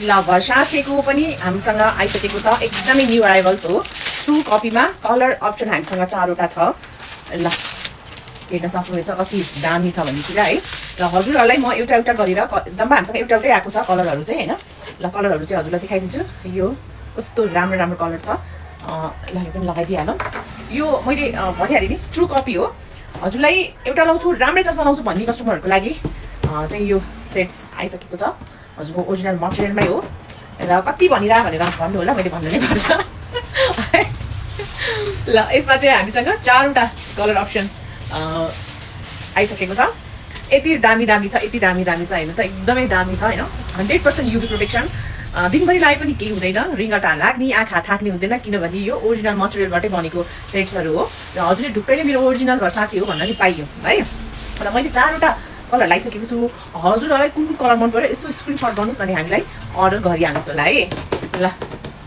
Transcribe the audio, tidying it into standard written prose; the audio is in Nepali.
ल भर्साचेको पनि हामीसँग आइसकेको छ एकदमै न्यू अराइभल्स हो ट्रु कपीमा कलर अप्सन हामीसँग 4वटा छ ल हेर्न सक्नुहुनेछ कति दामी छ भन्ने कुरा है र हजुरहरूलाई म एउटा एउटा गरेर जम्मा हामीसँग एउटा एउटै आएको छ कलरहरू चाहिँ हैन ल कलरहरू चाहिँ हजुरलाई देखाइदिन्छु यो कस्तो राम्रो राम्रो कलर छ ल यो पनि लगाइदिइहालौँ यो मैले भनिहालेँ नि ट्रु कपी हो हजुरलाई एउटा लाउँछु राम्रै चस्मा लाउँछु भन्ने कस्टमरहरूको लागि चाहिँ यो सेट्स आइसकेको छ हजुरको ओरिजिनल मटेरियलमै हो र कति भनिरा भनेर भन्नु होला मैले भन्नु नै पर्छ ल यसमा चाहिँ हामीसँग 4वटा कलर अप्सन आइसकेको छ यति दामी छ यति दामी छ हैन त एकदमै दामी छ हैन 100% युभी प्रोटेक्सन दिनभरि लाए पनि केही हुँदैन रिङ्गटा लाग्ने आँखा थाक्ने हुँदैन किनभने यो ओरिजिनल मटेरियलबाटै बनेको सेट्सहरू हो र हजुरले ढुक्कैले मेरो ओरिजिनल घर साथी हो भन्न नि पाइयो है र मैले 4वटा कलर लगाइसकेको छु हजुरहरूलाई कुन कलर मन पर्यो यसो स्क्रिनसट गर्नुहोस् अनि हामीलाई अर्डर गरिहाल्नुहोस् होला है ल